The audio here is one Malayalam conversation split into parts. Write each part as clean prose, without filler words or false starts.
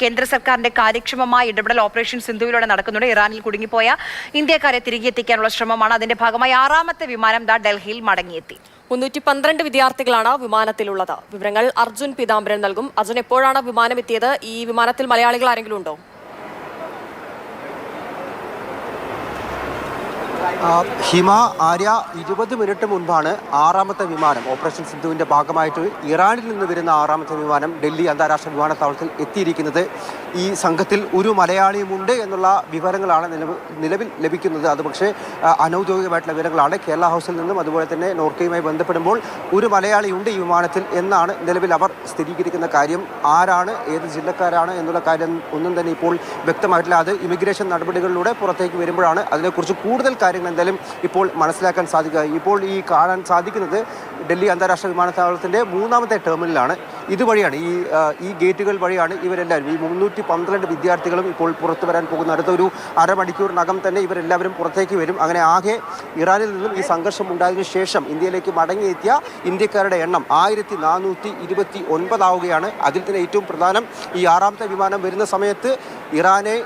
കേന്ദ്ര സർക്കാരിന്റെ കാര്യക്ഷമമായ ഇടപെടൽ ഓപ്പറേഷൻ സിന്ധുവിലൂടെ നടക്കുന്നുണ്ട്. ഇറാനിൽ കുടുങ്ങിപ്പോയ ഇന്ത്യക്കാരെ തിരികെ എത്തിക്കാനുള്ള ശ്രമമാണ്. അതിന്റെ ഭാഗമായി 6ാമത്തെ വിമാനം ഡൽഹിയിൽ മടങ്ങിയെത്തി. 312 വിദ്യാർത്ഥികളാണ് വിമാനത്തിലുള്ളത്. വിവരങ്ങൾ അർജുൻ പീതാംബരൻ നൽകും. അർജുൻ, എപ്പോഴാണ് വിമാനം എത്തിയത്? ഈ വിമാനത്തിൽ മലയാളികൾ ആരെങ്കിലും ഉണ്ടോ? ഹിമ, ആര്യ, 20 മിനിറ്റ് മുൻപാണ് 6ാമത്തെ വിമാനം ഓപ്പറേഷൻ സിന്ധുവിൻ്റെ ഭാഗമായിട്ട് ഇറാനിൽ നിന്ന് വരുന്ന 6ാമത്തെ വിമാനം ഡൽഹി അന്താരാഷ്ട്ര വിമാനത്താവളത്തിൽ എത്തിയിരിക്കുന്നത്. ഈ സംഘത്തിൽ ഒരു മലയാളിയുമുണ്ട് എന്നുള്ള വിവരങ്ങളാണ് നിലവിൽ ലഭിക്കുന്നത്. അത് പക്ഷേ അനൗദ്യോഗികമായിട്ടുള്ള വിവരങ്ങളാണ്. കേരള ഹൗസിൽ നിന്നും അതുപോലെ തന്നെ നോർക്കയുമായി ബന്ധപ്പെടുമ്പോൾ ഒരു മലയാളിയുണ്ട് ഈ വിമാനത്തിൽ എന്നാണ് നിലവിൽ അവർ സ്ഥിരീകരിക്കുന്ന കാര്യം. ആരാണ്, ഏത് ജില്ലക്കാരാണ് എന്നുള്ള കാര്യം ഒന്നും തന്നെ ഇപ്പോൾ വ്യക്തമായിട്ടില്ല. അത് ഇമിഗ്രേഷൻ നടപടികളിലൂടെ പുറത്തേക്ക് വരുമ്പോഴാണ് അതിനെക്കുറിച്ച് കൂടുതൽ കാര്യങ്ങൾ എന്തായാലും ഇപ്പോൾ മനസ്സിലാക്കാൻ സാധിക്കുക. ഇപ്പോൾ ഈ കാണാൻ സാധിക്കുന്നത് ഡൽഹി അന്താരാഷ്ട്ര വിമാനത്താവളത്തിൻ്റെ 3ാമത്തെ ടെർമിനലാണ്. ഇതുവഴിയാണ് ഈ ഗേറ്റുകൾ വഴിയാണ് ഇവരെല്ലാവരും, ഈ 312 വിദ്യാർത്ഥികളും ഇപ്പോൾ പുറത്തു വരാൻ പോകുന്ന. അടുത്ത ഒരു അരമണിക്കൂറിനകം തന്നെ ഇവരെല്ലാവരും പുറത്തേക്ക് വരും. അങ്ങനെ ആകെ ഇറാനിൽ നിന്നും ഈ സംഘർഷം ഉണ്ടായതിനു ശേഷം ഇന്ത്യയിലേക്ക് മടങ്ങിയെത്തിയ ഇന്ത്യക്കാരുടെ എണ്ണം 1429 ആവുകയാണ്. അതിൽ തന്നെ ഏറ്റവും പ്രധാനം, ഈ 6ാമത്തെ വിമാനം വരുന്ന സമയത്ത് ഇറാനെ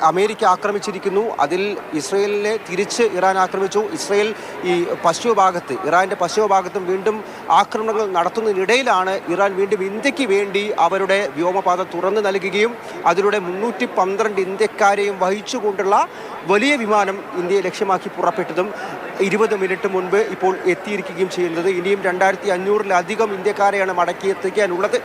അമേരിക്ക ആക്രമിച്ചിരിക്കുന്നു. അതിൽ ഇസ്രയേലിനെ തിരിച്ച് ഇറാൻ ആക്രമിച്ചു. ഇസ്രയേൽ ഈ പശ്ചിമഭാഗത്ത്, ഇറാൻ്റെ പശ്ചിമഭാഗത്തും വീണ്ടും ആക്രമണങ്ങൾ നടത്തുന്നതിനിടയിലാണ് ഇറാൻ വീണ്ടും ഇന്ത്യക്ക് വേണ്ടി അവരുടെ വ്യോമപാത തുറന്നു നൽകുകയും അതിലൂടെ 312 ഇന്ത്യക്കാരെയും വഹിച്ചുകൊണ്ടുള്ള വലിയ വിമാനം ഇന്ത്യയെ ലക്ഷ്യമാക്കി പുറപ്പെട്ടതും 20 മിനിറ്റ് മുൻപ് ഇപ്പോൾ എത്തിയിരിക്കുകയും ചെയ്യുന്നത്. ഇനിയും 2500-ലധികം ഇന്ത്യക്കാരെയാണ് മടക്കിയെത്തിക്കാനുള്ളത്.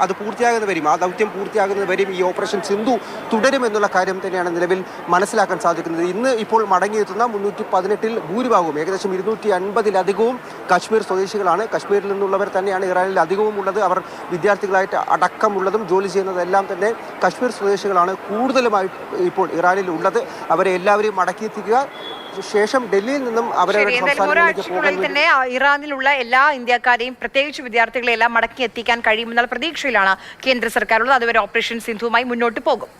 അത് പൂർത്തിയാകുന്നവരെയും, ആ ദൗത്യം പൂർത്തിയാകുന്നവരെയും ഈ ഓപ്പറേഷൻ സിന്ധു തുടരുമെന്നുള്ള കാര്യം തന്നെയാണ് നിലവിൽ മനസ്സിലാക്കാൻ സാധിക്കുന്നത്. ഇന്ന് ഇപ്പോൾ മടങ്ങിയെത്തുന്ന 318-ൽ ഭൂരിഭാഗവും, ഏകദേശം 250-ലധികവും കശ്മീർ സ്വദേശികളാണ്. കശ്മീരിൽ നിന്നുള്ളവർ തന്നെയാണ് ഇറാനിൽ അധികവും ഉള്ളത്. അവർ വിദ്യാർത്ഥികളായിട്ട് അടക്കമുള്ളതും ജോലി ചെയ്യുന്നതെല്ലാം തന്നെ കശ്മീർ സ്വദേശികളാണ് കൂടുതലുമായിട്ട് ഇപ്പോൾ ഇറാനിൽ ഉള്ളത്. അവരെ എല്ലാവരെയും മടക്കിയെത്തിക്കുക, ശേഷം ഡൽഹിയിൽ നിന്നും ഒരാഴ്ചയ്ക്കുള്ളിൽ തന്നെ ഇറാനിലുള്ള എല്ലാ ഇന്ത്യക്കാരെയും, പ്രത്യേകിച്ച് വിദ്യാർത്ഥികളെല്ലാം മടക്കി എത്തിക്കാൻ കഴിയുമെന്നുള്ള പ്രതീക്ഷയിലാണ് കേന്ദ്ര സർക്കാരുള്ളത്. അതുവരെ ഓപ്പറേഷൻ സിന്ധുവുമായി മുന്നോട്ട് പോകും.